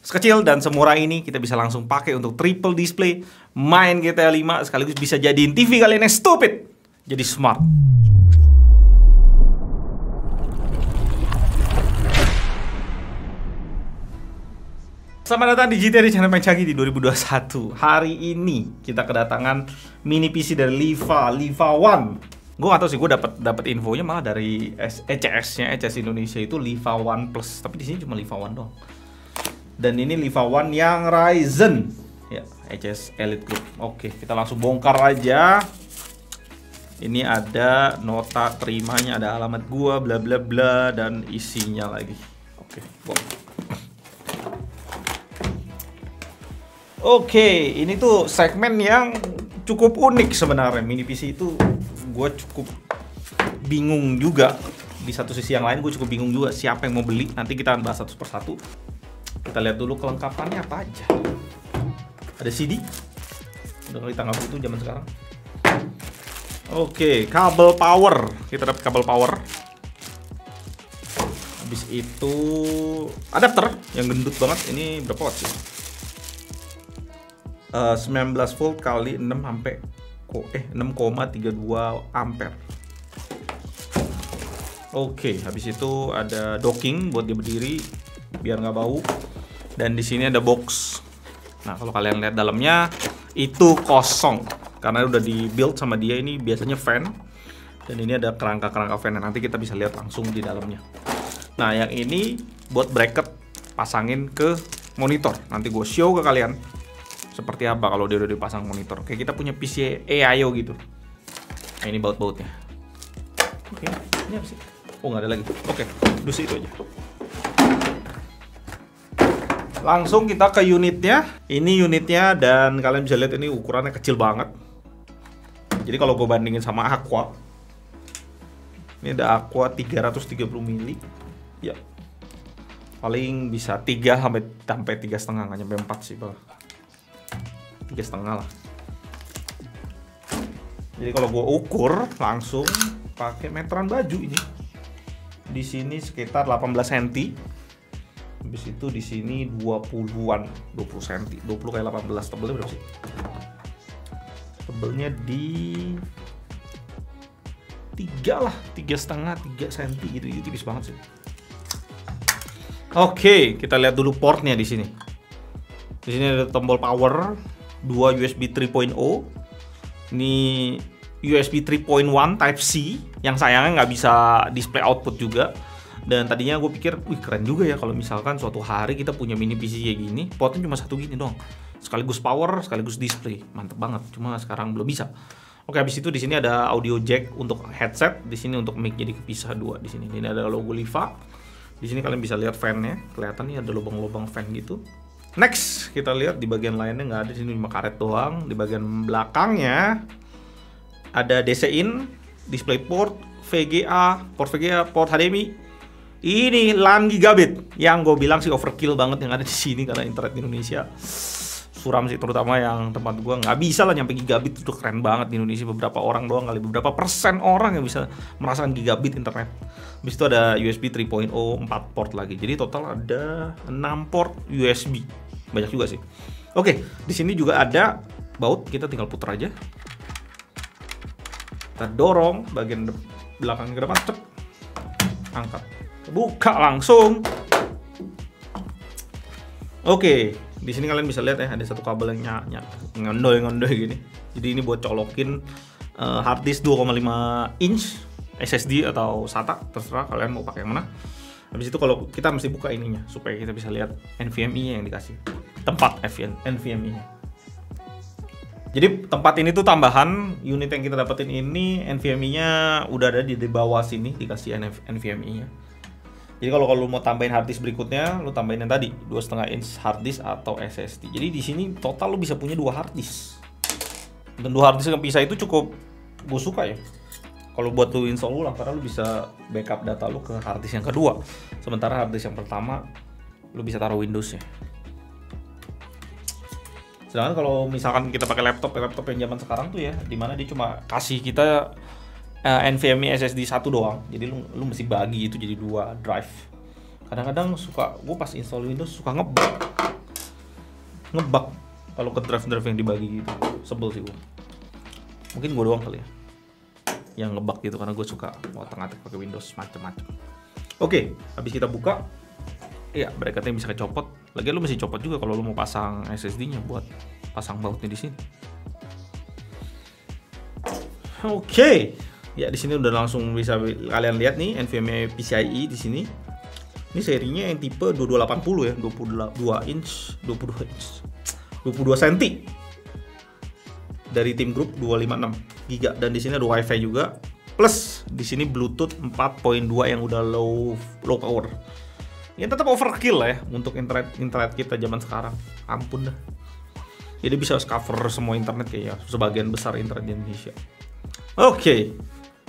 sekecil dan semurah ini kita bisa langsung pakai untuk triple display, main GTA 5 sekaligus bisa jadiin TV kalian yang stupid jadi smart. Selamat datang di GTA di channel Main Canggih di 2021. Hari ini kita kedatangan mini PC dari Liva One. Gue gak tau sih, gue dapat infonya malah dari ECS-nya, ECS Indonesia itu Liva One Plus. Tapi di sini cuma Liva One doang. Dan ini Liva One yang Ryzen, ya, ECS Elite Group. Oke, kita langsung bongkar aja. Ini ada nota terimanya, ada alamat gua, bla bla bla, dan isinya lagi. Oke, bongkar. Oke, ini tuh segmen yang cukup unik sebenarnya. Mini PC itu gue cukup bingung juga. Di satu sisi yang lain gue cukup bingung juga siapa yang mau beli. Nanti kita bahas satu persatu. Kita lihat dulu kelengkapannya apa aja. Ada CD. Udah kita nggak butuh zaman sekarang. Oke, kabel power. Kita dapat kabel power. Habis itu adapter yang gendut banget. Ini berapa watt sih? 19 volt kali 6 sampai 6,32 ampere. Oke, habis itu ada docking buat dia berdiri biar nggak bau. Dan di sini ada box. Nah, kalau kalian lihat dalamnya itu kosong karena udah di build sama dia. Ini biasanya fan. Dan ini ada kerangka-kerangka fan. Nanti kita bisa lihat langsung di dalamnya. Nah, yang ini buat bracket pasangin ke monitor. Nanti gue show ke kalian seperti apa kalau dia udah dipasang monitor. Kayak kita punya PC AIO gitu. Nah, ini baut-bautnya. Oke, ini apa sih? Oh, nggak ada lagi. Oke, dus itu aja. Langsung kita ke unitnya. Ini unitnya dan kalian bisa lihat ini ukurannya kecil banget. Jadi kalau gue bandingin sama Aqua, ini ada Aqua 330 mili. Ya, paling bisa 3 sampai 3,5, nggak nyampe 4 sih bang. 3,5 lah. Jadi kalau gue ukur langsung pakai meteran baju ini. Di sini sekitar 18 cm. Habis itu di sini 20-an, 20 cm. 20 kali 18, tebelnya berapa sih? Tebelnya di 3 lah, 3,5, 3 cm gitu, tipis banget sih. Oke, kita lihat dulu portnya di sini. Di sini ada tombol power, 2 USB 3.0. Ini USB 3.1 Type C yang sayangnya nggak bisa display output juga. Dan tadinya gue pikir, wih keren juga ya kalau misalkan suatu hari kita punya mini PC kayak gini, portnya cuma satu gini dong. Sekaligus power, sekaligus display. Mantep banget. Cuma sekarang belum bisa. Oke, habis itu di sini ada audio jack untuk headset, di sini untuk mic jadi kepisah 2 di sini. Ini ada logo Liva. Di sini kalian bisa lihat fan-nya. Kelihatan nih ada lubang-lubang fan gitu. Next, kita lihat di bagian lainnya nggak ada, di sini cuma karet doang. Di bagian belakangnya ada DC in, DisplayPort, VGA, port VGA, port HDMI. Ini LAN gigabit yang gue bilang sih overkill banget yang ada di sini karena internet di Indonesia suram sih, terutama yang tempat gue nggak bisa lah nyampe gigabit. Itu keren banget di Indonesia, beberapa orang doang kali, beberapa persen orang yang bisa merasakan gigabit internet. Habis itu ada USB 3.0 4 port lagi, jadi total ada 6 port USB. Banyak juga sih. Oke, di sini juga ada baut, kita tinggal putar aja. Kita dorong bagian belakang ke depan, cep, angkat, buka langsung. Oke, di sini kalian bisa lihat ya ada satu kabel yang ngondoy gini. Jadi ini buat colokin hard disk 2,5 inch SSD atau SATA, terserah kalian mau pakai yang mana. Habis itu kalau kita mesti buka ininya supaya kita bisa lihat NVMe-nya yang dikasih. Tempat NVMe-nya. Jadi tempat ini tuh tambahan, unit yang kita dapetin ini NVMe-nya udah ada di bawah sini, dikasih NVMe-nya. Jadi kalau lu mau tambahin hard disk berikutnya, lu tambahin yang tadi 2,5 inch hard disk atau SSD. Jadi di sini total lu bisa punya 2 hard disk. Dan 2 hard disk yang pisah itu cukup gue suka ya. Kalau buat lu install ulang, karena lu bisa backup data lu ke hard disk yang kedua. Sementara hard disk yang pertama lu bisa taruh Windows-nya. Sedangkan kalau misalkan kita pakai laptop yang zaman sekarang tuh ya, dimana dia cuma kasih kita NVMe SSD 1 doang. Jadi lu mesti bagi itu jadi 2 drive. Kadang-kadang gue pas install Windows suka ngebug kalau ke drive yang dibagi gitu. Sebel sih gue. Mungkin gue doang kali ya yang ngebug gitu, karena gue suka ngotak-ngatik pakai Windows macam-macam. Oke, habis kita buka, ya bracketnya bisa kecopot. Lagian lu mesti copot juga kalau lu mau pasang SSD-nya buat pasang bautnya di sini. Oke, ya di sini udah langsung bisa kalian lihat nih NVMe PCIe di sini. Ini serinya yang tipe 2280 ya, 22 inch cm dari Team Group 256 GB, dan di sini ada WiFi juga. Plus di sini Bluetooth 4.2 yang udah low power. Ya tetap overkill lah ya untuk internet kita zaman sekarang. Ampun dah. Jadi bisa cover semua internet kayaknya, sebagian besar internet di Indonesia. Oke.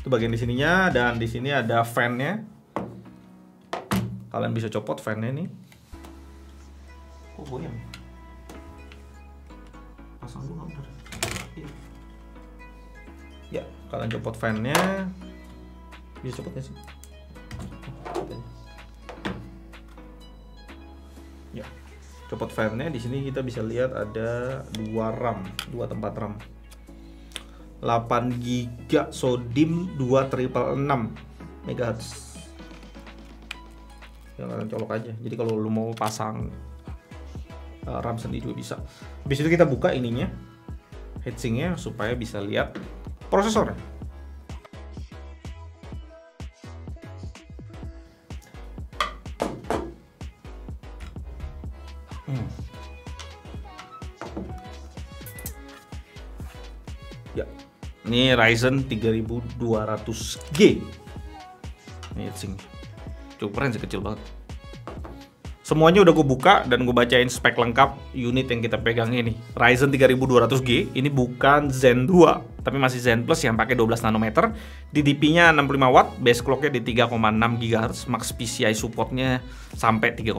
Itu bagian di sininya, dan di sini ada fan-nya. Kalian bisa copot fan-nya nih. Kok goyang? Pasang dulu nggak bener. Ya, kalian copot fan-nya. Bisa copot nggak sih? Ya, copot fan-nya. Di sini kita bisa lihat ada dua tempat RAM. 8 GB SODIMM 2666 MHz. Ya, kalian colok aja. Jadi kalau lu mau pasang RAM sendiri juga bisa. Habis itu kita buka ininya, heatsinknya, supaya bisa lihat prosesornya. Ya, ini Ryzen 3200G. Ini heatsink. Cukup keren sih, kecil banget. Semuanya udah gue buka dan gue bacain spek lengkap unit yang kita pegang ini. Ryzen 3200G, ini bukan Zen 2, tapi masih Zen Plus yang pakai 12 nanometer. DDP-nya 65 watt, base clock-nya di 3,6 GHz, max PCI support-nya sampai 3,0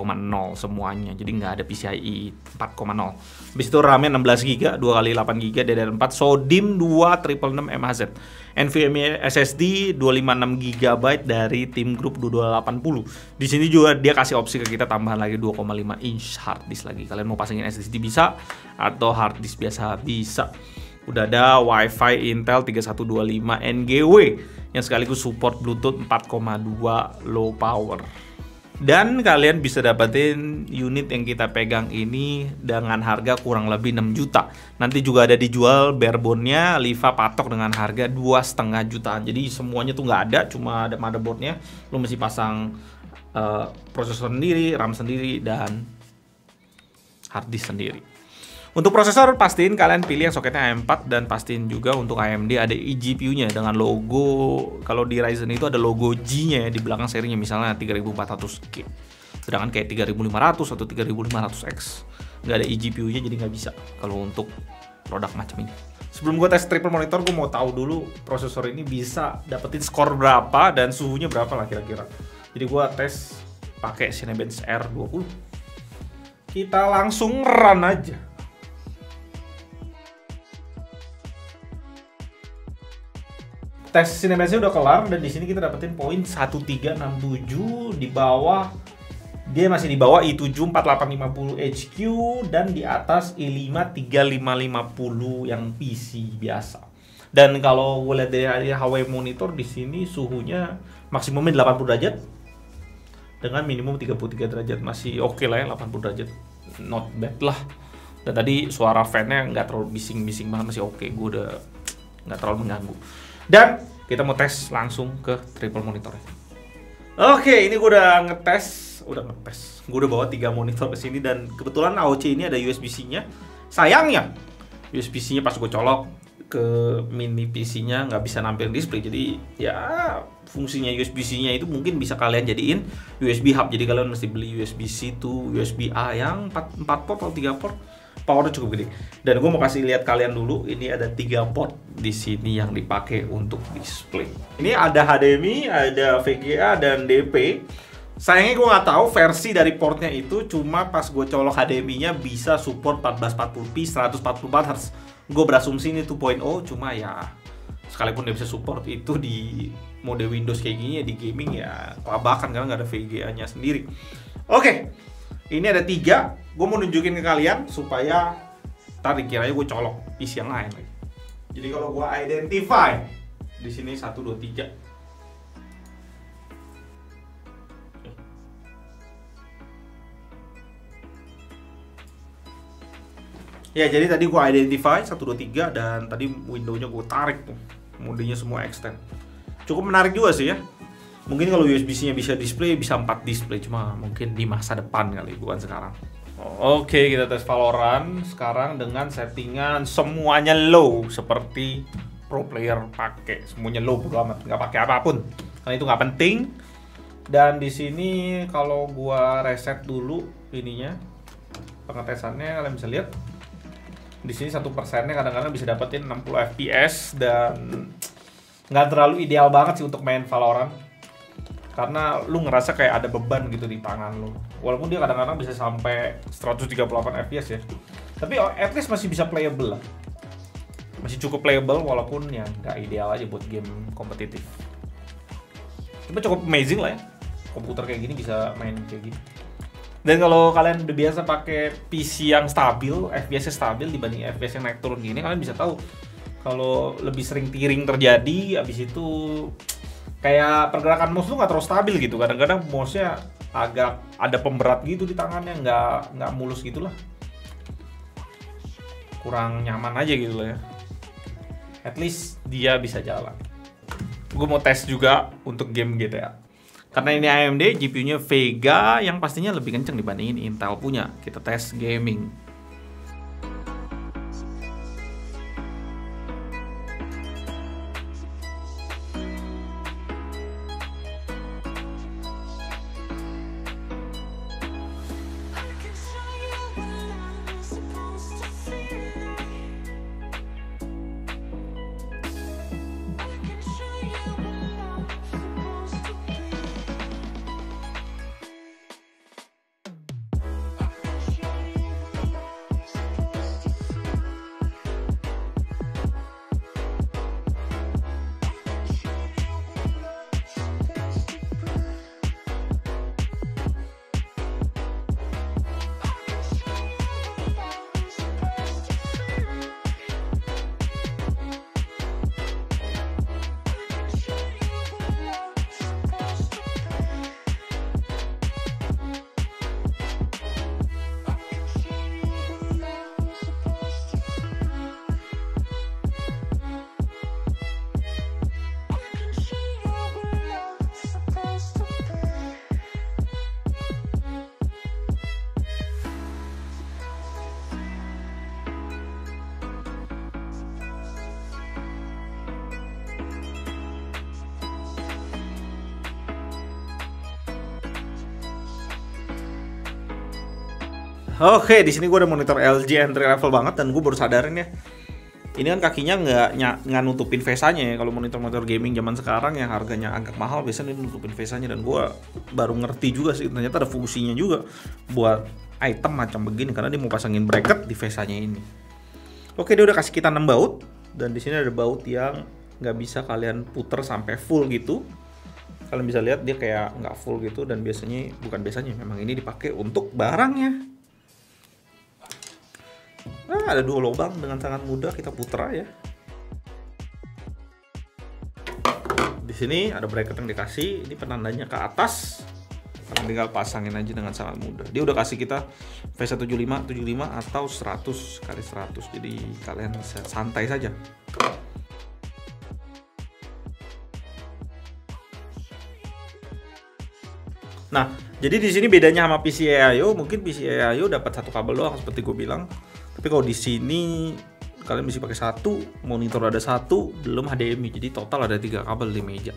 semuanya. Jadi nggak ada PCIe 4,0. Habis itu RAM-nya 16 GB, 2x8 GB, DDR4, SODIMM 266 MHz. NVMe SSD 256 GB dari Team Group 2280. Di sini juga dia kasih opsi ke kita tambahan lagi 2,5 inch hard disk lagi. Kalian mau pasangin SSD bisa, atau hard disk biasa bisa. Udah ada WiFi Intel 3125 NGW yang sekaligus support Bluetooth 4,2 low power. Dan kalian bisa dapetin unit yang kita pegang ini dengan harga kurang lebih 6 juta. Nanti juga ada dijual barebone-nya, Liva patok dengan harga 2,5 jutaan. Jadi semuanya tuh nggak ada, cuma ada motherboard-nya. Lo mesti pasang prosesor sendiri, RAM sendiri, dan hard disk sendiri. Untuk prosesor, pastiin kalian pilih yang soketnya AM4, dan pastiin juga untuk AMD ada eGPU-nya dengan logo. Kalau di Ryzen itu ada logo G-nya ya di belakang serinya, misalnya 3400G. Sedangkan kayak 3500 atau 3500X nggak ada eGPU-nya, jadi nggak bisa kalau untuk produk macam ini. Sebelum gue tes triple monitor, gue mau tahu dulu prosesor ini bisa dapetin skor berapa dan suhunya berapa lah kira-kira. Jadi gue tes pakai Cinebench R20. Kita langsung run aja. Tes Cinebench-nya udah kelar, dan di sini kita dapetin poin 1367. Di bawah dia masih di bawah i7 4850HQ, dan di atas i5 3550 yang PC biasa. Dan kalau gue lihat dari HW monitor, di sini suhunya maksimumnya 80 derajat dengan minimum 33 derajat. Masih oke lah ya, 80 derajat. Not bad lah. Dan tadi suara fan-nya nggak terlalu bising-bising banget, masih oke. Gue udah nggak terlalu mengganggu. Dan kita mau tes langsung ke triple monitor. Oke, ini gue udah ngetes. Gue udah bawa 3 monitor ke sini, dan kebetulan AOC ini ada USB-C-nya. Sayangnya USB-C-nya pas gue colok ke mini PC-nya nggak bisa nampilin display. Jadi ya fungsinya USB-C-nya itu mungkin bisa kalian jadiin USB hub. Jadi kalian mesti beli USB-C to USB-A yang 4 port atau 3 port. Powernya cukup gede. Dan gue mau kasih lihat kalian dulu, ini ada 3 port di sini yang dipakai untuk display. Ini ada HDMI, ada VGA, dan DP. Sayangnya gue nggak tahu versi dari portnya itu, cuma pas gue colok HDMI-nya bisa support 1440p 144 Hz. Gue berasumsi ini 2.0, cuma ya sekalipun dia bisa support itu di mode Windows kayak gini ya di gaming ya kelabakan karena nggak ada VGA-nya sendiri. Oke, ini ada 3. Gue mau nunjukin ke kalian supaya tadi kiranya gue colok PC yang lain lagi. Jadi kalau gue identify di sini 1, 2, 3. Ya, jadi tadi gue identify 1, 2, 3 dan tadi window-nya gue tarik tuh. Modenya semua extend. Cukup menarik juga sih ya. Mungkin kalau USB-C-nya bisa display, bisa 4 display. Cuma mungkin di masa depan kali, bukan sekarang. Oke, kita tes Valorant sekarang dengan settingan semuanya low. Seperti pro player pakai. Semuanya low, bodo amat. Nggak pakai apapun. Karena itu nggak penting. Dan di sini kalau gua reset dulu ininya, pengetesannya kalian bisa lihat. Di sini 1%-nya kadang-kadang bisa dapetin 60 fps dan nggak terlalu ideal banget sih untuk main Valorant karena lu ngerasa kayak ada beban gitu di tangan lu. Walaupun dia kadang-kadang bisa sampai 138 fps ya, tapi at least masih bisa playable lah, masih cukup playable walaupun ya nggak ideal aja buat game kompetitif. Tapi cukup amazing lah ya, komputer kayak gini bisa main kayak gini. Dan kalau kalian udah biasa pakai PC yang stabil, FPS-nya stabil dibanding FPS yang naik turun gini, kalian bisa tahu kalau lebih sering tearing terjadi, abis itu kayak pergerakan mouse tuh nggak terlalu stabil gitu. Kadang-kadang mouse-nya agak ada pemberat gitu di tangannya, nggak mulus gitu lah. Kurang nyaman aja gitu lah ya. At least dia bisa jalan. Gue mau tes juga untuk game GTA. Karena ini AMD, GPU-nya Vega yang pastinya lebih kenceng dibandingin Intel punya. Kita tes gaming. Oke, di sini gue ada monitor LG entry level banget dan gue baru sadarin ya. Ini kan kakinya nggak nutupin VESA-nya ya. Kalau monitor gaming zaman sekarang yang harganya agak mahal biasanya ini nutupin VESA-nya, dan gue baru ngerti juga sih ternyata ada fungsinya juga buat item macam begini karena dia mau pasangin bracket di VESA-nya ini. Oke, dia udah kasih kita 6 baut dan di sini ada baut yang nggak bisa kalian puter sampai full gitu. Kalian bisa lihat dia kayak nggak full gitu, dan biasanya memang ini dipakai untuk barangnya. Nah, ada 2 lubang, dengan sangat mudah kita puter aja. Di sini ada bracket yang dikasih, ini penandanya ke atas. Kalian tinggal pasangin aja dengan sangat mudah. Dia udah kasih kita VESA 75 atau 100 kali 100. Jadi kalian santai saja. Nah, jadi di sini bedanya sama PCIe, mungkin PCIe dapat 1 kabel doang seperti gue bilang. Tapi kalau di sini kalian bisa pakai 1, monitor ada 1, belum HDMI. Jadi total ada 3 kabel di meja.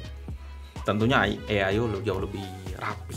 Tentunya AIO jauh lebih rapi.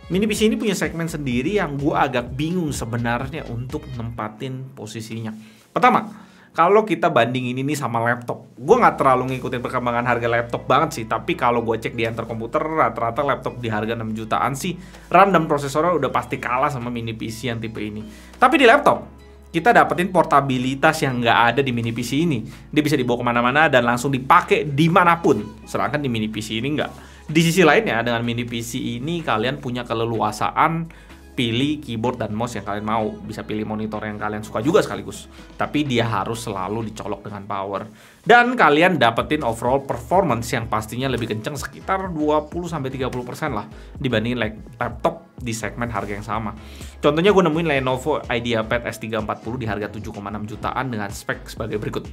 Mini PC ini punya segmen sendiri yang gue agak bingung sebenarnya untuk nempatin posisinya. Pertama, kalau kita bandingin ini sama laptop, gue nggak terlalu ngikutin perkembangan harga laptop banget sih. Tapi kalau gue cek di Enter Komputer, rata-rata laptop di harga 6 jutaan sih, RAM dan prosesornya udah pasti kalah sama mini PC yang tipe ini. Tapi di laptop, kita dapetin portabilitas yang nggak ada di mini PC ini. Dia bisa dibawa kemana-mana dan langsung dipakai dimanapun. Sedangkan di mini PC ini nggak. Di sisi lainnya, dengan mini PC ini kalian punya keleluasaan pilih keyboard dan mouse yang kalian mau. Bisa pilih monitor yang kalian suka juga sekaligus. Tapi dia harus selalu dicolok dengan power. Dan kalian dapetin overall performance yang pastinya lebih kenceng sekitar 20-30% lah dibanding laptop di segmen harga yang sama. Contohnya gue nemuin Lenovo IdeaPad S340 di harga 7,6 jutaan dengan spek sebagai berikut.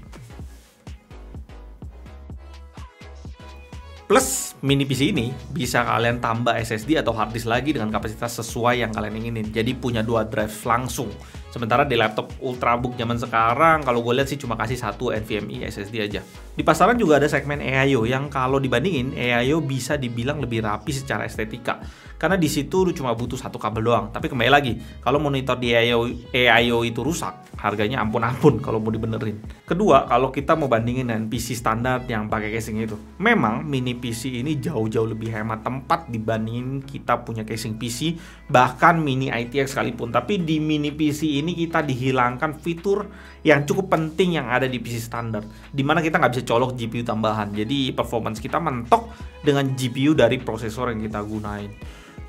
Plus, mini PC ini bisa kalian tambah SSD atau hard disk lagi dengan kapasitas sesuai yang kalian inginin. Jadi punya 2 drive langsung. Sementara di laptop Ultrabook zaman sekarang, kalau gue lihat sih cuma kasih 1 NVMe SSD aja. Di pasaran juga ada segmen AIO yang kalau dibandingin, AIO bisa dibilang lebih rapi secara estetika. Karena di situ lu cuma butuh 1 kabel doang. Tapi kembali lagi, kalau monitor di AIO itu rusak, harganya ampun-ampun kalau mau dibenerin. Kedua, kalau kita mau bandingin dengan PC standar yang pakai casing itu, memang mini PC ini jauh-jauh lebih hemat tempat dibandingin kita punya casing PC, bahkan mini ITX sekalipun. Tapi di mini PC ini kita dihilangkan fitur yang cukup penting yang ada di PC standar, dimana kita nggak bisa colok GPU tambahan. Jadi performance kita mentok dengan GPU dari prosesor yang kita gunain.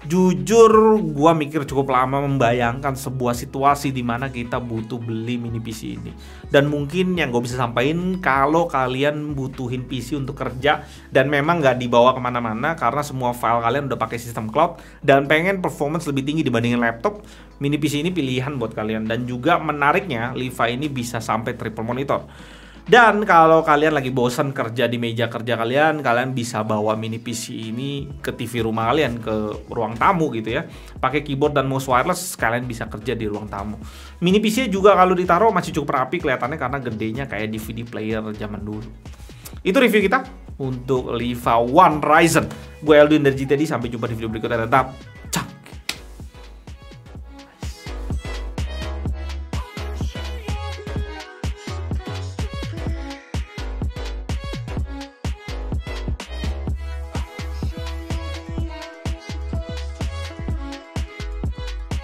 Jujur, gua mikir cukup lama membayangkan sebuah situasi di mana kita butuh beli mini PC ini. Dan mungkin yang gue bisa sampaikan, kalau kalian butuhin PC untuk kerja dan memang nggak dibawa kemana-mana karena semua file kalian udah pakai sistem cloud dan pengen performance lebih tinggi dibandingin laptop, mini PC ini pilihan buat kalian. Dan juga menariknya, Levi ini bisa sampai triple monitor. Dan kalau kalian lagi bosan kerja di meja kerja kalian bisa bawa mini PC ini ke TV rumah kalian, ke ruang tamu gitu ya. Pakai keyboard dan mouse wireless, kalian bisa kerja di ruang tamu. Mini PC juga kalau ditaruh masih cukup rapi kelihatannya karena gedenya kayak DVD player zaman dulu. Itu review kita untuk Levi One Ryzen. Gue Eldin dari GTD, sampai jumpa di video berikutnya. Tetap